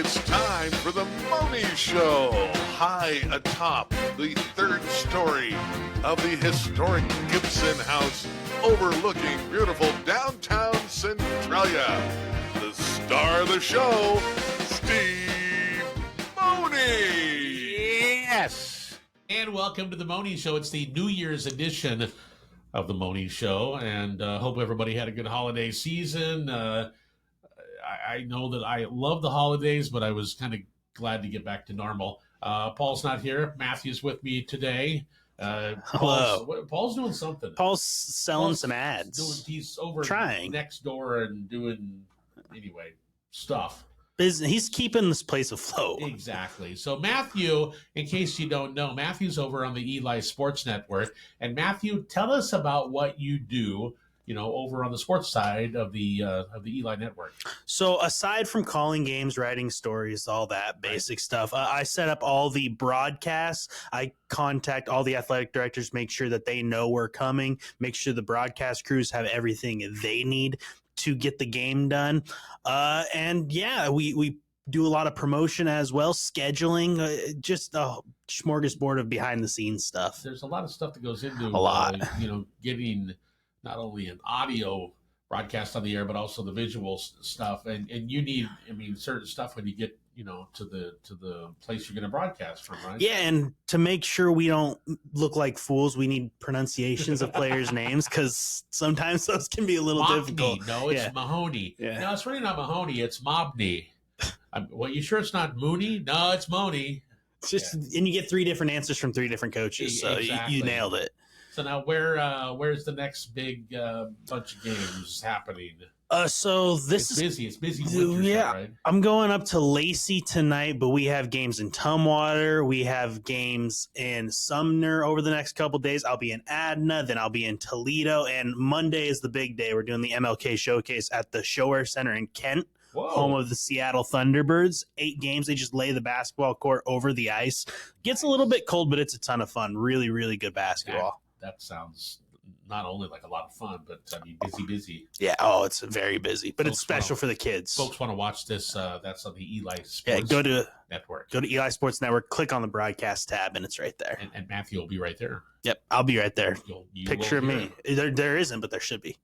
It's time for the Mohney Show. High atop the third story of the historic Gibson House overlooking beautiful downtown Centralia. The star of the show, Steve Mohney. Yes. And welcome to the Mohney Show. It's the New Year's edition of the Mohney Show. And hope everybody had a good holiday season. I know that I love the holidays, but I was kind of glad to get back to normal. Paul's not here. Matthew's with me today. Paul's doing something. Paul's selling some ads. He's over trying next door and doing, anyway, stuff. He's keeping this place afloat. Exactly. So Matthew, in case you don't know, Matthew's over on the Eli Sports Network. And Matthew, tell us about what you do, over on the sports side of the Eli Network. So aside from calling games, writing stories, all that basic stuff, I set up all the broadcasts. I contact all the athletic directors, make sure that they know we're coming, make sure the broadcast crews have everything they need to get the game done. We do a lot of promotion as well, scheduling, just a smorgasbord of behind the scenes stuff. There's a lot of stuff that goes into a lot. Getting not only an audio broadcast on the air, but also the visual stuff. And you need, certain stuff when you get, to the place you're going to broadcast from, right? Yeah, and to make sure we don't look like fools, we need pronunciations of players' names, because sometimes those can be a little difficult. No, it's Mahoney. Yeah. No, it's really not Mahoney. It's Mobney. Well, you sure it's not Mooney? No, it's Mooney. It's just, and you get three different answers from three different coaches, so exactly. you nailed it. So now, where's the next big bunch of games happening? So this is busy. It's busy. Winter, right? I'm going up to Lacey tonight, but we have games in Tumwater. We have games in Sumner over the next couple days. I'll be in Adna, then I'll be in Toledo, and Monday is the big day. We're doing the MLK Showcase at the Showair Center in Kent. Whoa. Home of the Seattle Thunderbirds. 8 games. They just lay the basketball court over the ice. Gets a little bit cold, but it's a ton of fun. Really, really good basketball. That sounds not only like a lot of fun, but busy. Yeah. It's very busy, but it's special for the kids. Folks want to watch this. That's on the Eli Sports Network. Go to Eli Sports Network. Click on the broadcast tab, and it's right there. And Matthew will be right there. Yep, I'll be right there. You picture of me. There isn't, but there should be.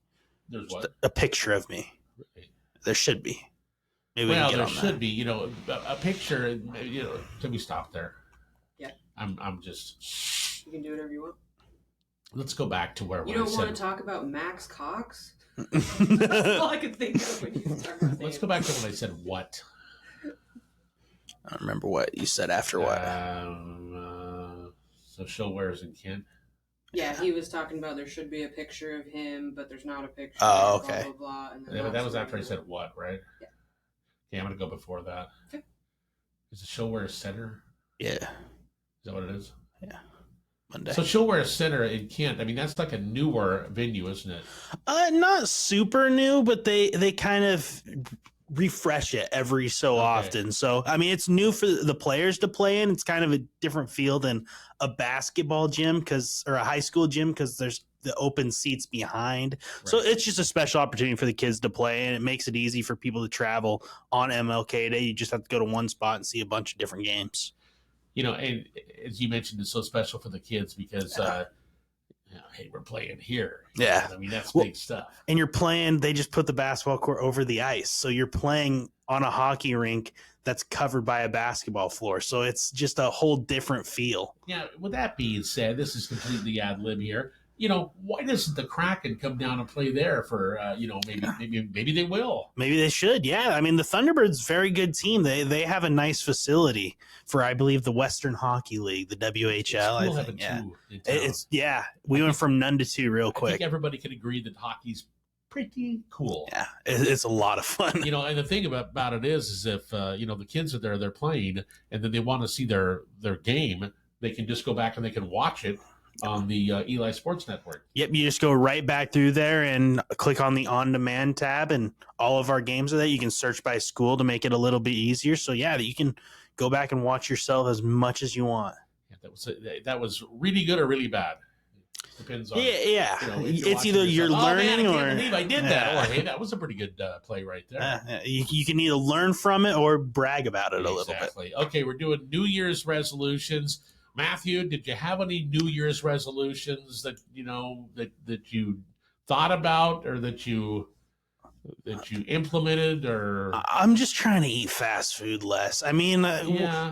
There's what? A picture of me. Right. There should be. Maybe there should be. A picture. Can we stop there? Yeah. I'm just. You can do whatever you want. Let's go back to where you don't want to talk about Max Cox. That's all I could think of when you started saying. Let's go back to when I said what. I don't remember what you said after what. So Showair's in Kent. Yeah, he was talking about there should be a picture of him, but there's not a picture. Oh, okay. Blah, blah, blah, and that was after I said what, right? Yeah. Okay, I'm going to go before that. Okay. Is it Showair Center? Yeah. Is that what it is? Yeah. Monday. So Showair Center in Kent, that's like a newer venue, isn't it? Not super new, but they kind of refresh it every so often. So, it's new for the players to play in. It's kind of a different feel than a basketball gym or a high school gym, because there's the open seats behind. Right. So it's just a special opportunity for the kids to play, and it makes it easy for people to travel on MLK Day. You just have to go to one spot and see a bunch of different games. And as you mentioned, it's so special for the kids because, hey, we're playing here. Yeah. That's big stuff. And you're playing, they just put the basketball court over the ice. So you're playing on a hockey rink that's covered by a basketball floor. So it's just a whole different feel. Yeah. With that being said, this is completely ad lib here. Why doesn't the Kraken come down and play there for, maybe they will. Maybe they should, yeah. The Thunderbirds, very good team. They have a nice facility for, I believe, the Western Hockey League, the WHL. I think, we went from none to two real quick. I think everybody can agree that hockey's pretty cool. Yeah, it's a lot of fun. And the thing about it is if, the kids are there, they're playing, and then they want to see their game, they can just go back and they can watch it on the Eli Sports Network. Yep, you just go right back through there and click on the on-demand tab, and all of our games are there. You can search by school to make it a little bit easier. So, yeah, you can go back and watch yourself as much as you want. Yeah, that was really good or really bad? Depends on. Yeah. You know, It's either you're learning I or. can't believe I did that. Or hey, that was a pretty good play right there. You can either learn from it or brag about it a little bit. Exactly. Okay, we're doing New Year's resolutions. Matthew, did you have any New Year's resolutions that that you thought about or that you implemented? Or I'm just trying to eat fast food less. I mean,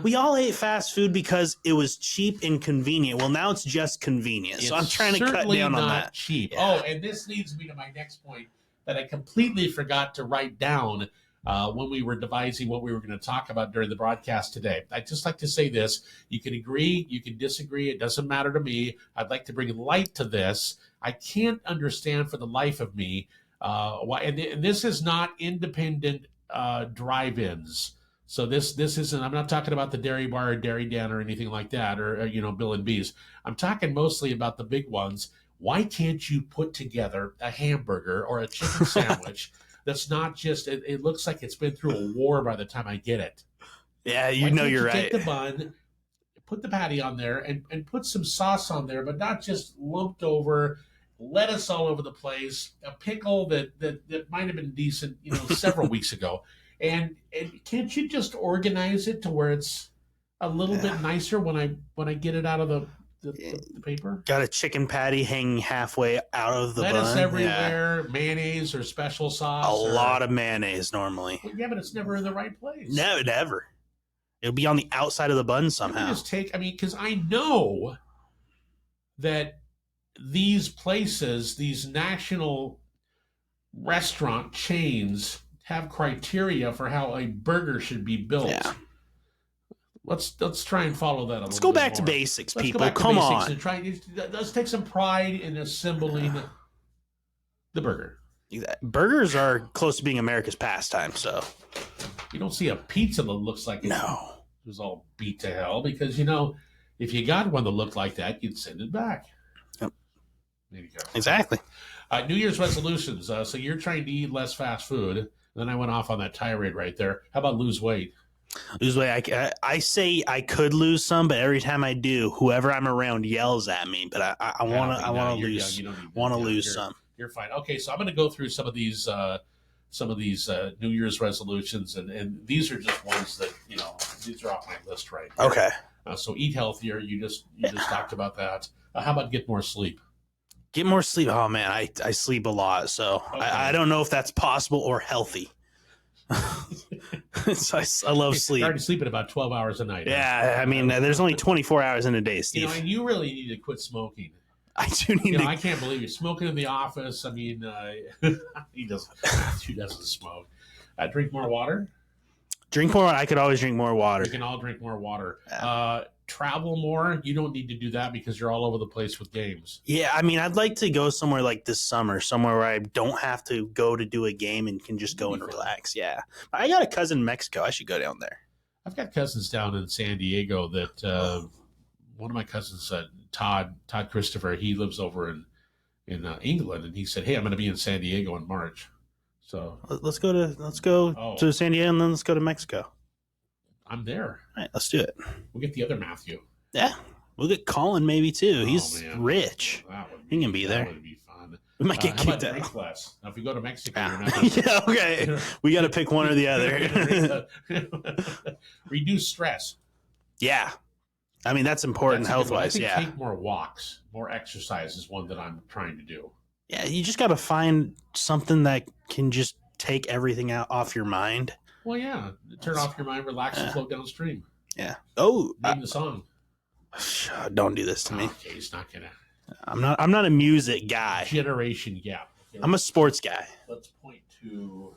we all ate fast food because it was cheap and convenient. Well, now it's just convenient, so I'm trying to cut down on that. Cheap. Yeah. Oh, and this leads me to my next point that I completely forgot to write down when we were devising what we were going to talk about during the broadcast today. I'd just like to say this. You can agree, you can disagree. It doesn't matter to me. I'd like to bring light to this. I can't understand for the life of me why, and this is not independent drive-ins. So this isn't, I'm not talking about the Dairy Bar or Dairy Dan or anything like that, or Bill and B's. I'm talking mostly about the big ones. Why can't you put together a hamburger or a chicken sandwich that's not just, it looks like it's been through a war by the time I get it. Yeah, you're right. Take the bun, put the patty on there, and put some sauce on there, but not just lumped over, lettuce all over the place, a pickle that might have been decent, several weeks ago. And can't you just organize it to where it's a little bit nicer when I get it out of the paper? Got a chicken patty hanging halfway out of the lettuce bun. Everywhere, mayonnaise or special sauce. A lot of mayonnaise normally. Well, yeah, but it's never in the right place. No, never. It'll be on the outside of the bun somehow. Just because I know that these places, these national restaurant chains, have criteria for how a burger should be built. Yeah. Let's try and follow that a little bit. Let's go back more. to basics, Let's people. Go back Come to basics on. And let's take some pride in assembling the burger. Burgers are close to being America's pastime, so. You don't see a pizza that looks like it was all beat to hell because, if you got one that looked like that, you'd send it back. Yep. There you go. Exactly. New Year's resolutions. So you're trying to eat less fast food. Then I went off on that tirade right there. How about lose weight? Lose weight. I say I could lose some, but every time I do, whoever I'm around yells at me. But I want to lose. Want to lose some. You're fine. Okay, so I'm going to go through some of these New Year's resolutions, and these are just ones that these are off my list right here. Okay. So eat healthier. You just talked about that. How about get more sleep? Get more sleep. Oh man, I sleep a lot, so okay. I don't know if that's possible or healthy. I love sleep. You're already sleeping about 12 hours a night. Yeah, I mean, there's only 24 hours in a day, Steve. And you really need to quit smoking. I do need to. I can't believe you're smoking in the office. I mean, he doesn't smoke. Drink more water. Drink more. I could always drink more water. We can all drink more water. Travel more. You don't need to do that because you're all over the place with games. Yeah, I mean, I'd like to go somewhere like this summer, somewhere where I don't have to go to do a game and can just go and relax. Yeah, I got a cousin in Mexico. I should go down there. I've got cousins down in San Diego that one of my cousins, Todd Christopher, he lives over in England, and he said, "Hey, I'm going to be in San Diego in March." So let's go to San Diego and then let's go to Mexico. I'm there. All right, let's do it. We'll get the other Matthew. Yeah, we'll get Colin maybe too. He's rich. He can be there. That would be fun. We might get kicked out. Drink less. Now, if we go to Mexico, you're not yeah, okay. We got to pick one or the other. Reduce stress. Yeah. I mean, that's important health-wise. Yeah. Take more walks. More exercise is one that I'm trying to do. Yeah, you just got to find something that can just take everything out off your mind. Well, yeah. Turn off your mind, relax, and float downstream. Yeah. Oh, name the song. Don't do this to me. Okay, he's not gonna. I'm not a music guy. Generation gap. Okay, I'm a sports guy. Let's point to.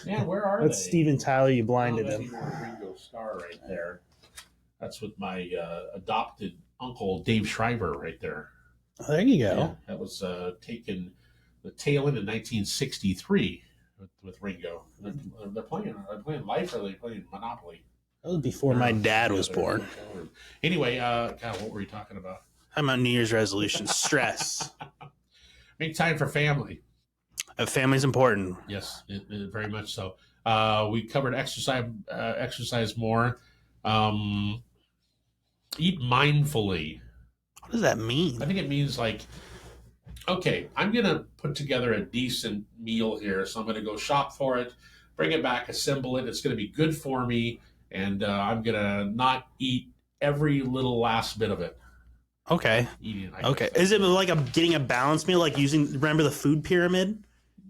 Man, where are That's they? Steven Tyler. You blinded him. Ringo Starr right there. That's with my adopted uncle Dave Shriver right there. Oh, there you go. Yeah, that was taken the tail end of 1963 with Ringo. They're playing Life, or are they playing Monopoly? That was before my dad was born. Anyway, God, what were you talking about? How about New Year's resolutions? Stress. Make time for family. Family's important. Yes, it very much so. We covered exercise more. Eat mindfully. What does that mean? I think it means like Okay, I'm going to put together a decent meal here. So I'm going to go shop for it, bring it back, assemble it. It's going to be good for me. And I'm going to not eat every little last bit of it. Okay. Eating, Okay. Is it like getting a balanced meal, like remember the food pyramid?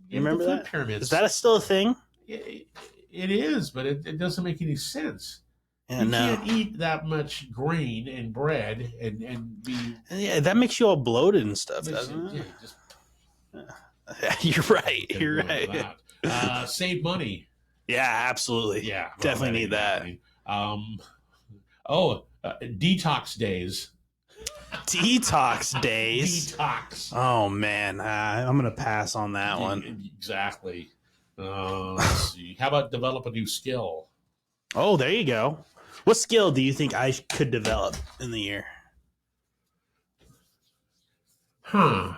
You remember the food that? Pyramids. Is that still a thing? It is, but it doesn't make any sense. Yeah, you no. can't eat that much grain and bread and be. Yeah, that makes you all bloated and stuff, doesn't it? Yeah, You're right. You're right. Save money. Yeah, absolutely. Yeah, definitely need that. Detox days. Detox days. Detox. Oh man, I'm gonna pass on that one. Exactly. Let's see. How about develop a new skill? Oh, there you go. What skill do you think I could develop in the year? I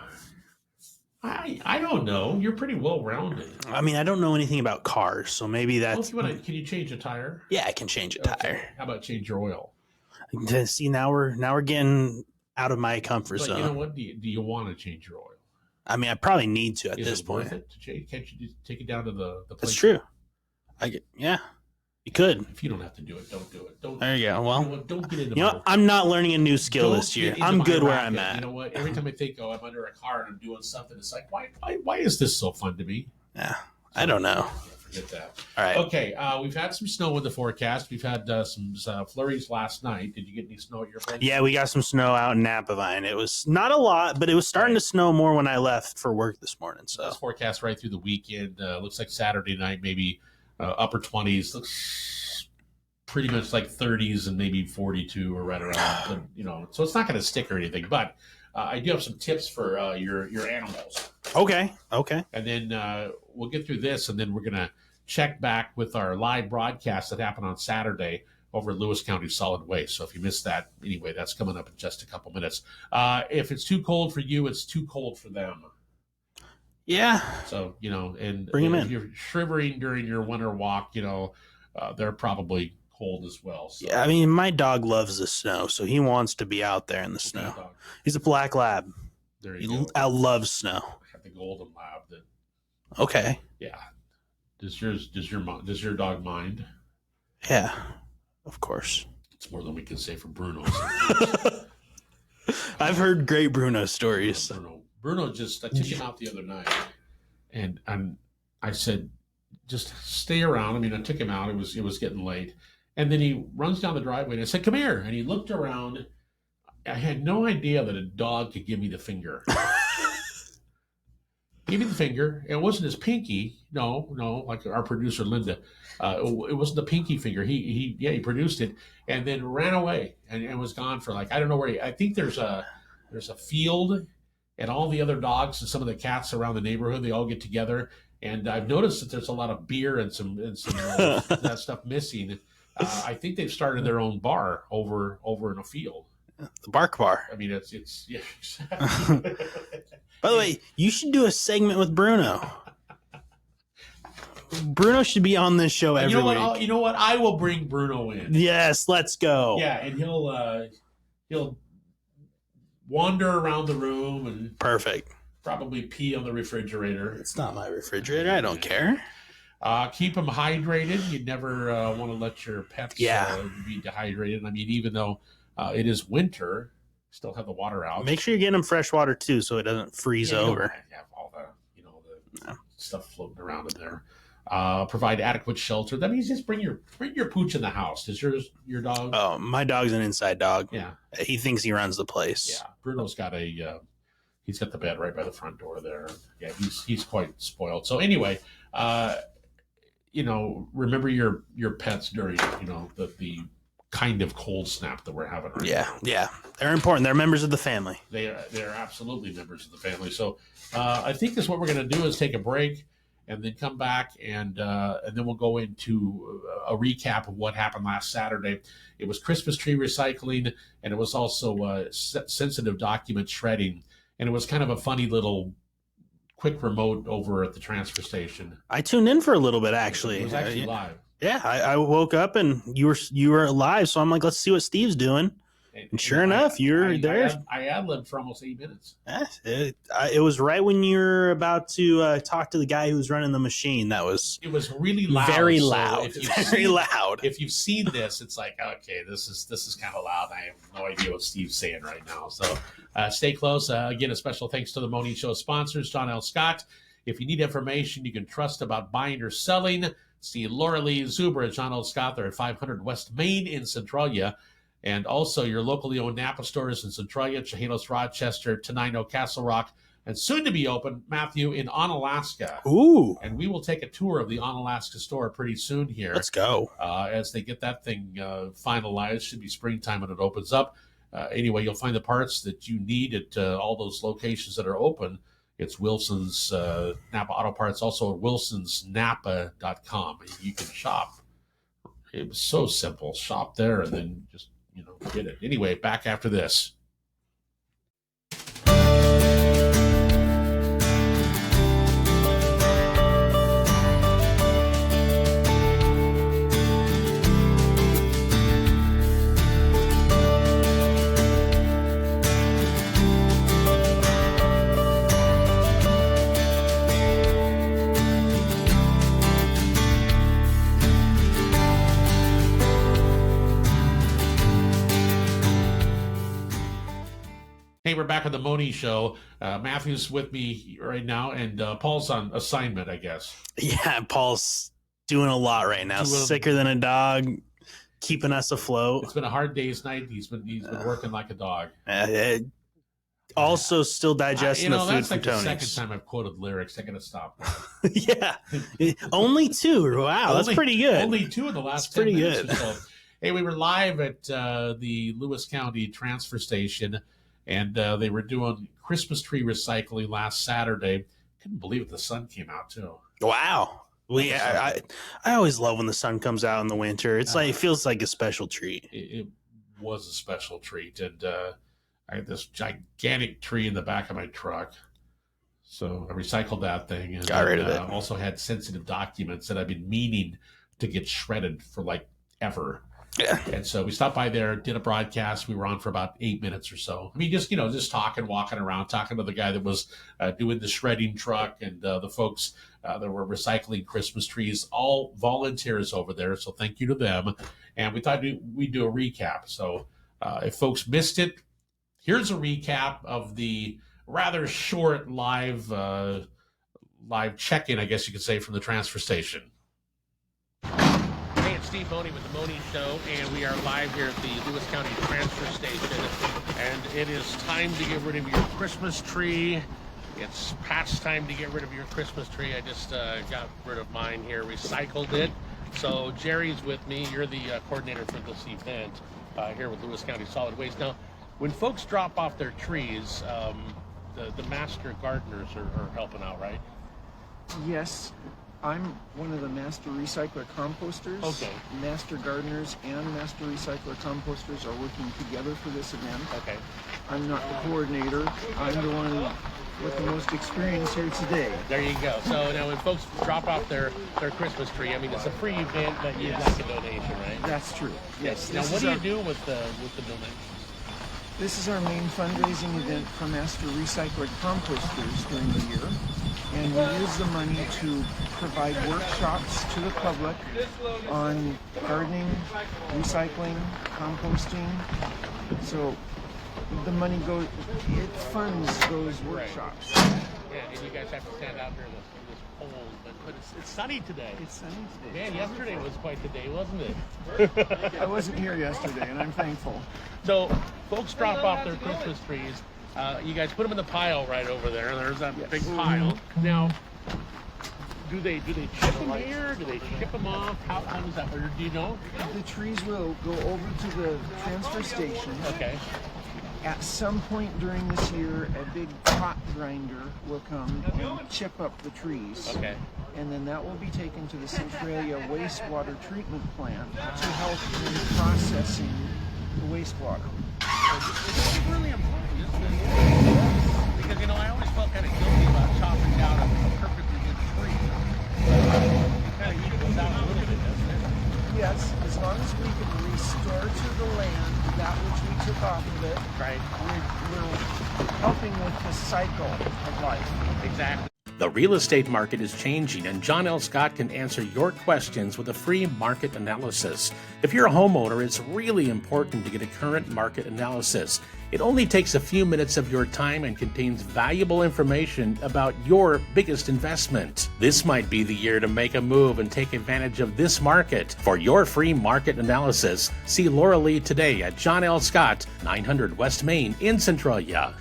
don't know. You're pretty well rounded. I mean, I don't know anything about cars, so maybe that's. Can you change a tire? Yeah, I can change a tire. How about change your oil? See, now we're getting out of my comfort zone. You know what? Do you want to change your oil? I mean, I probably need to at this point. Worth it to change? Can't you just take it down to the place? That's true. Yeah. You could. If you don't have to do it, don't do it. Don't. There you go. Well, don't get into. You know, I'm not learning a new skill this year. I'm good where I'm at. You know what? Every time I think, I'm under a car and I'm doing something, it's like, why is this so fun to me? Yeah, I don't know. Forget that. All right. Okay. We've had some snow in the forecast. We've had some flurries last night. Did you get any snow at your place? Yeah, we got some snow out in Napavine. It was not a lot, but it was starting to snow more when I left for work this morning. So it's forecast right through the weekend. Looks like Saturday night, maybe upper 20s. Looks pretty much like 30s and maybe 42 or right around. So it's not going to stick or anything. But I do have some tips for your animals. Okay. And then we'll get through this, and then we're going to check back with our live broadcast that happened on Saturday over at Lewis County Solid Waste. So if you missed that, anyway, that's coming up in just a couple minutes. If it's too cold for you, it's too cold for them. Yeah. So, and bring them in. If you're shivering during your winter walk, they're probably cold as well. So. Yeah, I mean, my dog loves the snow, so he wants to be out there in the snow. He's a black lab. There you go. I love snow. I have the golden lab. Okay. Yeah. Does your dog mind? Yeah, of course. It's more than we can say for Bruno. I've heard great Bruno stories. Bruno just I took him out the other night, and I said, just stay around. I mean, I took him out. It was getting late. And then he runs down the driveway and I said, come here. And he looked around. I had no idea that a dog could give me the finger. Give me the finger. It wasn't his pinky. No, like our producer, Linda. It wasn't the pinky finger. He produced it and then ran away and was gone for I don't know where I think there's a field and all the other dogs and some of the cats around the neighborhood, they all get together. And I've noticed that there's a lot of beer and some that stuff missing. I think they've started their own bar over in a field. The Bark Bar. I mean, it's yeah. Exactly. By the way, you should do a segment with Bruno. Bruno should be on this show every week. You know what? I will bring Bruno in. Yes, let's go. Yeah, and he'll wander around the room and perfect. Probably pee on the refrigerator. It's not my refrigerator. I don't care. Keep them hydrated. You never want to let your pets be dehydrated. I mean, even though it is winter, still have the water out. Make sure you're getting them fresh water too, so it doesn't freeze over. Have all the stuff floating around in there. Provide adequate shelter. That means just bring your pooch in the house. Does your dog? Oh, my dog's an inside dog. Yeah, he thinks he runs the place. Yeah, Bruno's got he's got the bed right by the front door there. Yeah, he's quite spoiled. So anyway, remember your pets during the kind of cold snap that we're having right now. Yeah, they're important. They're members of the family. They're absolutely members of the family. So I think that's what we're going to do is take a break and then come back and then we'll go into a recap of what happened last Saturday. It was Christmas tree recycling and it was also sensitive document shredding. And it was kind of a funny little quick remote over at the transfer station. I tuned in for a little bit, actually. It was actually live. Yeah, I woke up and you were live, so I'm like, let's see what Steve's doing. And sure enough, you're there. I ad-libbed for almost 8 minutes. It was right when you were about to talk to the guy who was running the machine. It was really loud. Very so loud. Very loud. If you've seen this, it's like, okay, this is kind of loud. I have no idea what Steve's saying right now. So stay close. Again, a special thanks to the Mohney Show sponsors, John L. Scott. If you need information you can trust about buying or selling, see Laura Lee Zuber at John L. Scott. They're at 500 West Main in Centralia. And also your locally owned Napa stores in Centralia, Chehalis, Rochester, Tenino, Castle Rock, and soon to be open, Matthew, in Onalaska. Ooh. And we will take a tour of the Onalaska store pretty soon here. Let's go. As they get that thing finalized. Should be springtime when it opens up. Anyway, you'll find the parts that you need at all those locations that are open. It's Wilson's Napa Auto Parts, also at wilsonsnapa.com. You can shop. It was so simple. Shop there and then just, get it. Anyway, back after this. Hey, we're back on the Mohney Show. Matthew's with me right now, and Paul's on assignment, I guess. Yeah, Paul's doing a lot right now. Sicker than a dog, keeping us afloat. It's been a hard day's night. He's been working like a dog. Also, still digesting the food that's from like Tony's. The second time I've quoted lyrics. I gotta stop. Yeah, only 2. Wow, that's pretty good. Only 2 in the last 10 pretty minutes good. or so. Hey, we were live at the Lewis County transfer station. And they were doing Christmas tree recycling last Saturday. Couldn't believe it. The sun came out, too. Wow. I always love when the sun comes out in the winter. It's like it feels like a special treat. It was a special treat. And I had this gigantic tree in the back of my truck. So I recycled that thing. And got rid of it. Also had sensitive documents that I've been meaning to get shredded for like ever. Yeah. And so we stopped by there, did a broadcast. We were on for about 8 minutes or so. I mean, just talking, walking around, talking to the guy that was doing the shredding truck and the folks that were recycling Christmas trees, all volunteers over there. So thank you to them. And we thought we'd do a recap. So if folks missed it, here's a recap of the rather short live check-in, I guess you could say, from the transfer station. Steve Mohney with the Mohney Show, and we are live here at the Lewis County Transfer Station, and it is time to get rid of your Christmas tree. It's past time to get rid of your Christmas tree. I just got rid of mine here, recycled it. So Jerry's with me. You're the coordinator for this event here with Lewis County Solid Waste. Now, when folks drop off their trees, the master gardeners are helping out, right? Yes. I'm one of the master recycler composters. Okay. Master gardeners and master recycler composters are working together for this event. Okay. I'm not the coordinator. I'm the one with the most experience here today. There you go. So now when folks drop off their Christmas tree, I mean, it's a free event, but you'd like a donation, right? That's true. Yes. Now, what do you do with the donations? This is our main fundraising event for master recycler composters during the year. And we use the money to provide workshops to the public on gardening, recycling, composting. So the money goes, it funds those workshops. Yeah, and you guys have to stand out here in this cold, but it's sunny today. It's sunny today. Man, yesterday was quite the day, wasn't it? I wasn't here yesterday, and I'm thankful. So folks drop off their Christmas trees. You guys put them in the pile right over there. There's that big pile. Now, do they ship them here? Do they ship them off? How does that work? Do you know? The trees will go over to the transfer station. Okay. At some point during this year, a big pot grinder will come and chip up the trees. Okay. And then that will be taken to the Centralia wastewater treatment plant to help in processing the wastewater. This is really important. Because, I always felt kind of guilty about chopping down a perfectly good tree. It kind of evens out a little bit, doesn't it? Yes, as long as we can restore to the land that which we took off of it, Right. we're helping with the cycle of life. Exactly. The real estate market is changing, and John L. Scott can answer your questions with a free market analysis. If you're a homeowner, it's really important to get a current market analysis. It only takes a few minutes of your time and contains valuable information about your biggest investment. This might be the year to make a move and take advantage of this market. For your free market analysis, see Laura Lee today at John L. Scott, 900 West Main in Centralia.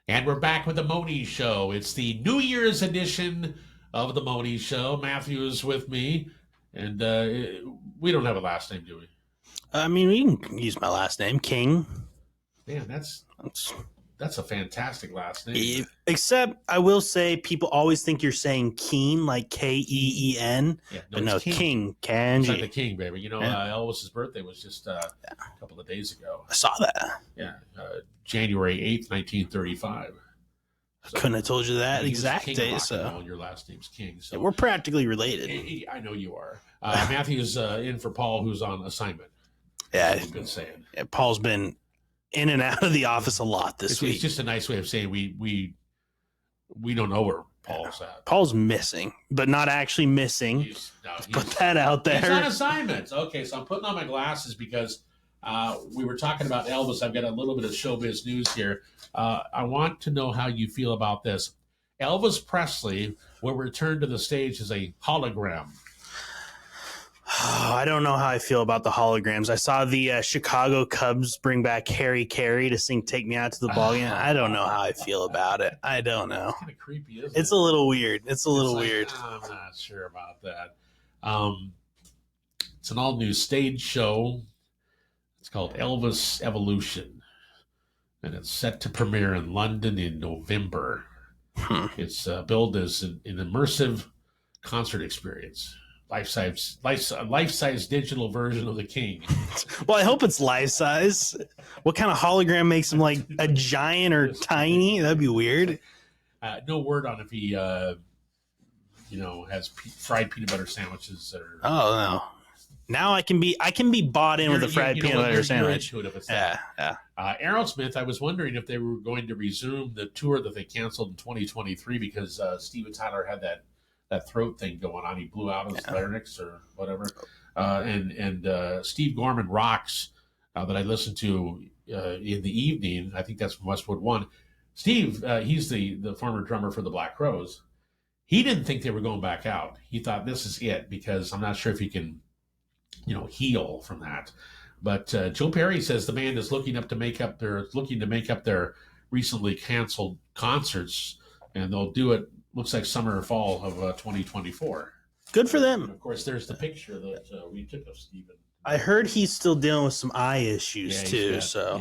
And we're back with the Mohney Show. It's the New Year's edition of the Mohney Show. Matthew is with me, and we don't have a last name, do we? I mean, we can use my last name, King. Man, that's a fantastic last name. Except, I will say, people always think you're saying Keen, like Keen. Yeah, But no, it's King, It's like the Kanji. King, baby. You know, Yeah. Elvis's birthday was just a couple of days ago. I saw that. Yeah, January 8th, 1935. So, Couldn't have told you that he was exact king of day. rock and So roll, and your last name's King. So we're practically related. I know you are. Matthew's in for Paul, who's on assignment. Yeah, That's a good saying. Paul's been in and out of the office a lot this It's week. just a nice way of saying we don't know where Paul's at. Paul's missing, but not actually missing. He's Put that out He's on there. assignment. Okay, so I'm putting on my glasses because we were talking about Elvis. I've got a little bit of showbiz news here. I want to know how you feel about this. Elvis Presley will return to the stage as a hologram. I don't know how I feel about the holograms. I saw the Chicago Cubs bring back Harry Carey to sing "Take Me Out to the Ball Game." I don't know how I feel about it. I don't know. It's kind of creepy, isn't It's it? a little weird. It's a little It's like, weird. I'm not sure about that. It's an all-new stage show. It's called Elvis Evolution, and it's set to premiere in London in November. It's billed as an immersive concert experience. Life-size digital version of the King. Well, I hope it's life size. What kind of hologram makes him like a giant or tiny? That'd be weird. No word on if he, has fried peanut butter sandwiches or. Oh no! Now I can be bought in with a fried peanut butter sandwich. You're into it if it's Yeah, that. yeah. Aerosmith, I was wondering if they were going to resume the tour that they canceled in 2023 because Steven Tyler had that throat thing going on. He blew out his larynx or whatever. And Steve Gorman Rocks that I listened to in the evening. I think that's from Westwood One. Steve, he's the former drummer for the Black Crowes. He didn't think they were going back out. He thought this is it because I'm not sure if he can, heal from that. But Joe Perry says the band is looking to make up their recently canceled concerts, and they'll do it. Looks like summer or fall of 2024. Good for And them. of course, there's the picture that we took of Steven. I heard he's still dealing with some eye issues too, so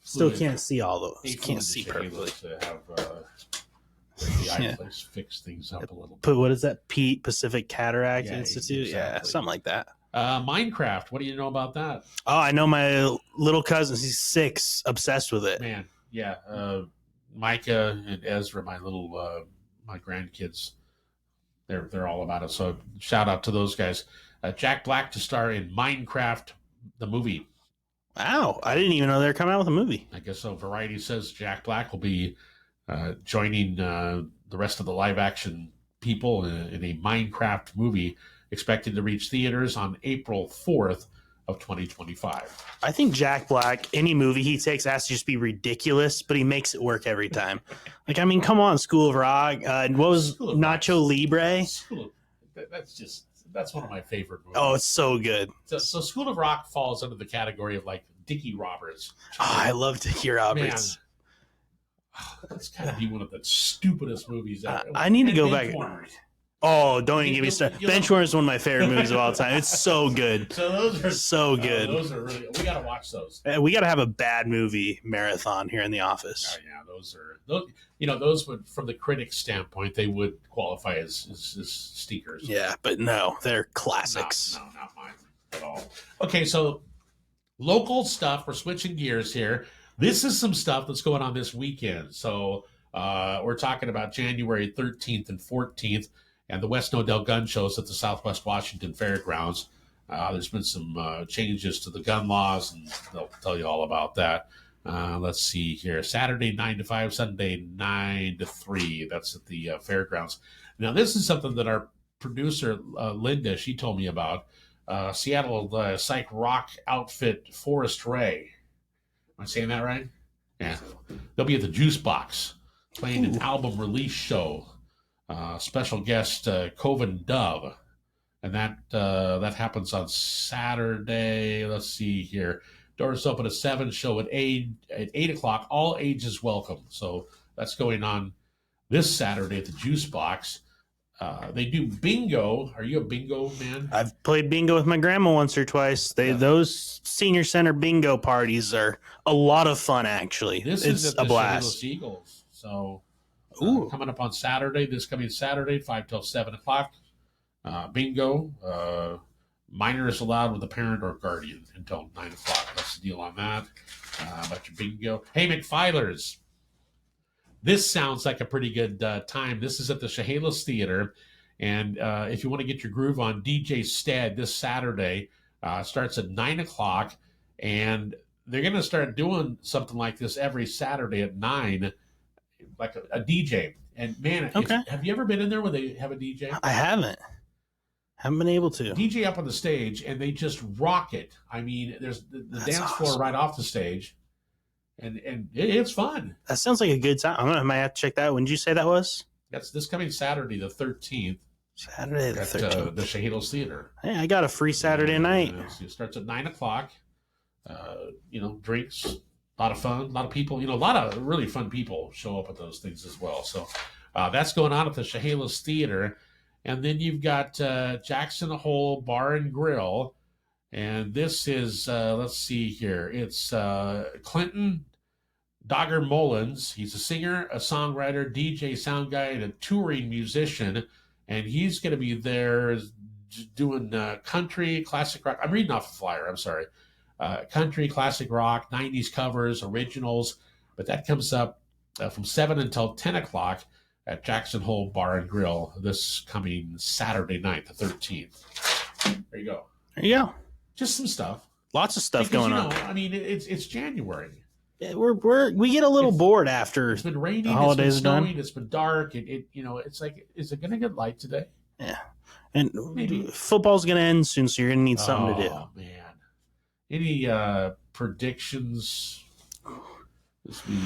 still can't see all those. Can't see perfectly. To have the eye place fix things up a little bit. But what is that? Pacific Cataract Yeah, Institute? Yeah, exactly. something like that. Minecraft. What do you know about that? Oh, I know my little cousin. He's 6, obsessed with it. Man, yeah. Micah and Ezra, my little my grandkids, they're all about it. So shout out to those guys. Jack Black to star in Minecraft, the movie. Wow, I didn't even know they were coming out with a movie. I guess so. Variety says Jack Black will be joining the rest of the live action people in a Minecraft movie expected to reach theaters on April 4th of 2025. I think Jack Black, any movie he takes has to just be ridiculous, but he makes it work every time. Like, I mean, come on, School of Rock. What was School of Nacho Libre? That's one of my favorite movies. Oh, it's so good. So School of Rock falls under the category of like Dickie Roberts. Oh, I love Dickie Roberts. That's got to be one of the stupidest movies ever. I need to And go Bench back. Warmers. Oh, don't even get me started. Benchwarmers is one of my favorite movies of all time. It's so good. So those are So good. Those are really. We got to watch those. We got to have a bad movie marathon here in the office. Oh, yeah, those would, from the critics' standpoint, they would qualify as stickers. Yeah, but no, they're classics. No, not mine at all. Okay, so local stuff. We're switching gears here. This is some stuff that's going on this weekend. So we're talking about January 13th and 14th. and the West Nodell Gun Shows at the Southwest Washington Fairgrounds. There's been some changes to the gun laws, and they'll tell you all about that. Let's see here. Saturday, 9 to 5, Sunday, 9 to 3. That's at the fairgrounds. Now, this is something that our producer, Linda, she told me about. Seattle psych rock outfit Forest Ray. Am I saying that right? Yeah. They'll be at the Juice Box playing an album release show. Special guest, Coven Dove. And that happens on Saturday. Let's see here. Doors open at 7, show at 8 o'clock. All ages welcome. So that's going on this Saturday at the Juice Box. They do bingo. Are you a bingo man? I've played bingo with my grandma once or twice. Those senior center bingo parties are a lot of fun, actually. This is at the blast. Eagles. So coming up on Saturday, this coming Saturday, 5 till 7 o'clock. Bingo. Minors allowed with a parent or guardian until 9 o'clock. That's the deal on that. About your bingo. Hey, McFilers. This sounds like a pretty good time. This is at the Chehalis Theater. And if you want to get your groove on, DJ Stead this Saturday starts at 9 o'clock. And they're going to start doing something like this every Saturday at 9, like a DJ. And, man, have you ever been in there where they have a DJ? I haven't been able to. DJ up on the stage, and they just rock it. I mean, there's the dance floor right off the stage. And it's fun. That sounds like a good time. I might have to check that out. When did you say that was? That's this coming Saturday, the 13th. Saturday the 13th. At the Chehalis Theater. Hey, I got a free Saturday night. It starts at 9 o'clock. Drinks, a lot of fun, a lot of people. A lot of really fun people show up at those things as well. So that's going on at the Chehalis Theater. And then you've got Jackson Hole Bar and Grill. And this is, let's see here. It's Clinton Dogger Mullins. He's a singer, a songwriter, DJ, sound guy, and a touring musician. And he's going to be there doing country, classic rock. I'm reading off the flyer. I'm sorry. Country, classic rock, 90s covers, originals. But that comes up from 7 until 10 o'clock at Jackson Hole Bar and Grill this coming Saturday night, the 13th. There you go. There you go. Just some stuff. Lots of stuff going on. I mean, it's January. Yeah, we get a little bored after it's been raining, holidays it's been snowing, done. It's been dark. It's like, is it going to get light today? Yeah, and maybe football's going to end soon, so you're going to need something to do. Oh man, any predictions this week?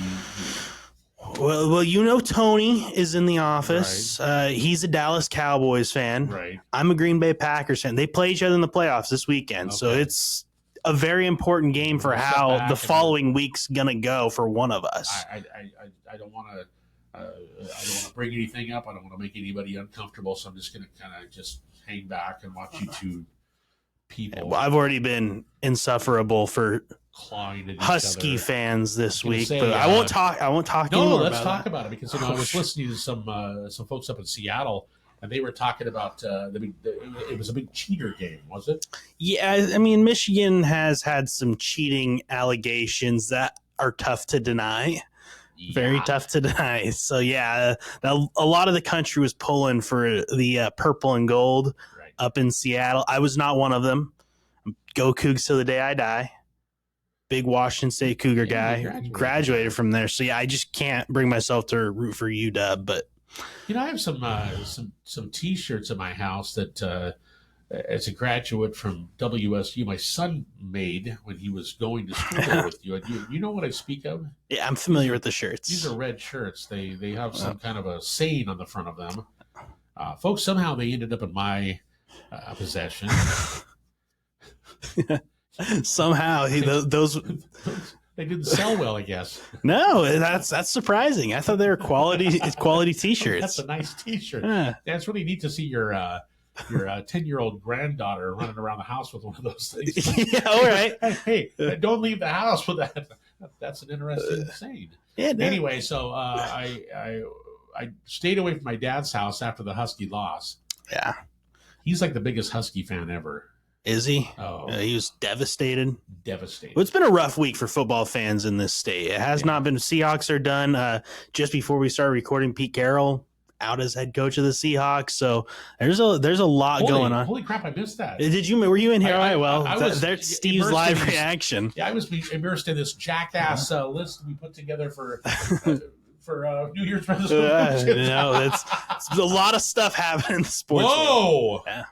Well, Tony is in the office. Right. He's a Dallas Cowboys fan. Right. I'm a Green Bay Packers fan. They play each other in the playoffs this weekend, so it's a very important game for how the following week's gonna go for one of us. I don't want to bring anything up. I don't want to make anybody uncomfortable, so I'm just gonna kind of just hang back and watch you two people. Well, I've already been insufferable for clawing at Husky fans this week, say, but I won't talk. I won't talk anymore. No, let's talk about it because I was listening to some folks up in Seattle, and they were talking about it was a big cheater game, was it? Yeah, I mean, Michigan has had some cheating allegations that are tough to deny. Yeah. Very tough to deny. So yeah, a lot of the country was pulling for the purple and gold up in Seattle. I was not one of them. Go Cougs till the day I die. Big Washington State Cougar guy, graduated from there. So yeah, I just can't bring myself to root for UW. But I have some T-shirts in my house that as a graduate from WSU, my son made when he was going to school there with you. You know what I speak of? Yeah, I'm familiar with the shirts. These are red shirts. They have some kind of a saying on the front of them. Folks, somehow they ended up in my possession. Somehow those they didn't sell well, I guess. No, that's surprising. I thought they were quality T-shirts. That's a nice T-shirt. Yeah. That's really neat to see your 10-year-old granddaughter running around the house with one of those things. Yeah, all right. Hey, don't leave the house with that. That's an interesting saying. Yeah. No. Anyway, so I stayed away from my dad's house after the Husky loss. Yeah. He's like the biggest Husky fan ever. Is he? Oh, he was devastated. Devastated. Well, it's been a rough week for football fans in this state. It has not been. Seahawks are done. Just before we started recording, Pete Carroll out as head coach of the Seahawks. So there's a lot going on. Holy crap! I missed that. Were you in here? There's Steve's live immersed reaction. Yeah, I was immersed in this jackass list we put together for New Year's resolutions. It's a lot of stuff happening in the sports Whoa! world. Yeah.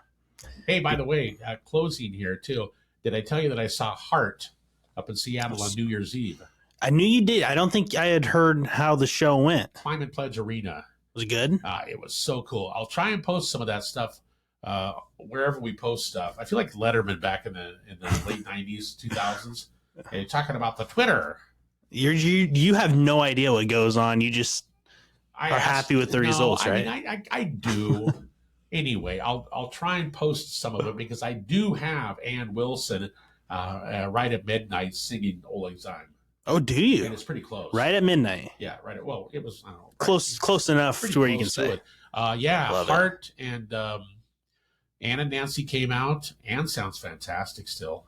Hey, by the way, closing here too. Did I tell you that I saw Heart up in Seattle on New Year's Eve? I knew you did. I don't think I had heard how the show went. Climate Pledge Arena. Was it good? It was so cool. I'll try and post some of that stuff wherever we post stuff. I feel like Letterman back in the late 90s, 2000s. And talking about the Twitter. You have no idea what goes on. You just are happy with the results, right? I mean, I do. Anyway, I'll try and post some of it because I do have Ann Wilson right at midnight singing Old Lang Syne. Oh, do you? And it's pretty close. Right at midnight. Yeah, right. It was, I don't know. Close enough to where you can say. Yeah, Hart and Ann and Nancy came out. Ann sounds fantastic still.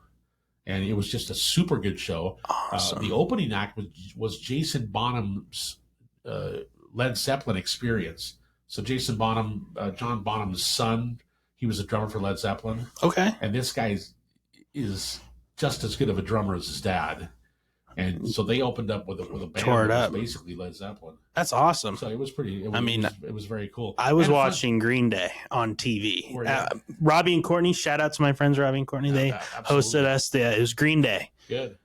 And it was just a super good show. Awesome. The opening act was Jason Bonham's Led Zeppelin experience. So Jason Bonham, John Bonham's son, he was a drummer for Led Zeppelin. Okay. And this guy is just as good of a drummer as his dad. And so they opened up with a band that was basically Led Zeppelin. That's awesome. So it was pretty. It was very cool. I was watching Green Day on TV. Robbie and Courtney, shout out to my friends Robbie and Courtney. They hosted us. It was Green Day. Good.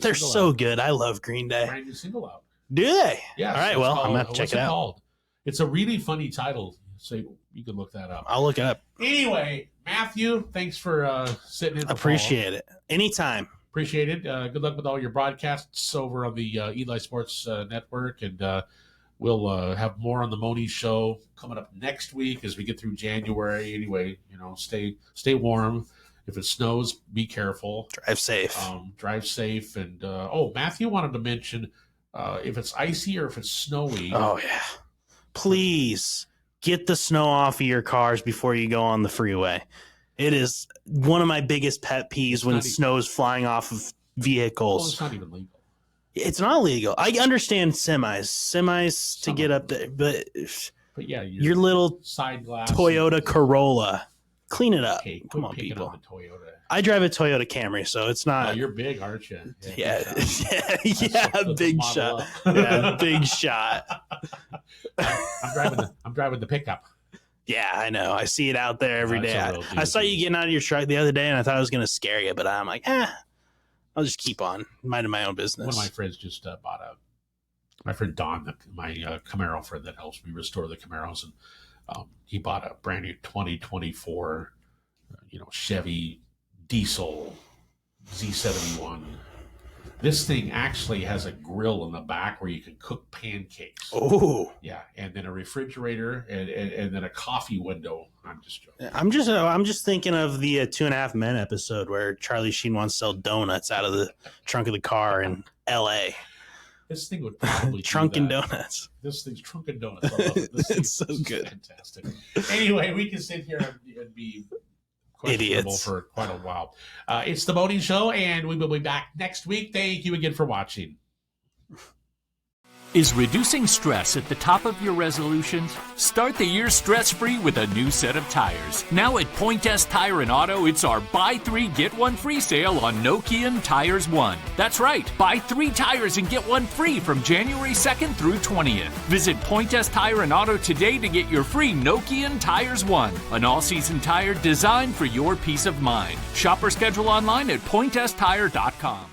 They're so good. I love Green Day. Brand new single out. Do they? Yeah. All right. Well, I'm gonna have to check it out. Called? It's a really funny title, so you can look that up. I'll look it up. Anyway, Matthew, thanks for sitting in. Appreciate it. Anytime. Appreciate it. Good luck with all your broadcasts over on the Eli Sports Network, and we'll have more on the Mohney Show coming up next week as we get through January. Anyway, stay warm. If it snows, be careful. Drive safe. And Matthew wanted to mention if it's icy or if it's snowy. Oh yeah. Please get the snow off of your cars before you go on the freeway. It is one of my biggest pet peeves when snow is flying off of vehicles. Well, it's not even legal. It's not legal. I understand semis to get up there, but yeah, your little side glass Toyota Corolla, clean it up. Hey, come on, people. On the Toyota. I drive a Toyota Camry, so it's not. Oh, you're big, aren't you? Yeah, big shot. Yeah, big shot. I'm driving the pickup. Yeah, I know. I see it out there every day. I saw you getting out of your truck the other day, and I thought I was going to scare you, but I'm like, I'll just keep on minding my own business. One of my friends just bought my friend Don, my Camaro friend that helps me restore the Camaros, and he bought a brand new 2024, Chevy diesel Z71. This thing actually has a grill in the back where you can cook pancakes. Oh, yeah, and then a refrigerator and then a coffee window. I'm just joking. I'm just thinking of the 2.5 Men episode where Charlie Sheen wants to sell donuts out of the trunk of the car in L.A. This thing would probably Trunkin' Donuts. This thing's Trunkin' Donuts. I love it. It's so good, fantastic. Anyway, we can sit here and be idiots for quite a while. It's the Mohney Show, and we will be back next week. Thank you again for watching. Is reducing stress at the top of your resolutions? Start the year stress-free with a new set of tires. Now at Point S Tire and Auto, it's our buy 3, get 1 free sale on Nokian Tires 1. That's right, buy 3 tires and get 1 free from January 2nd through 20th. Visit Point S Tire and Auto today to get your free Nokian Tires 1, an all-season tire designed for your peace of mind. Shop or schedule online at pointstire.com.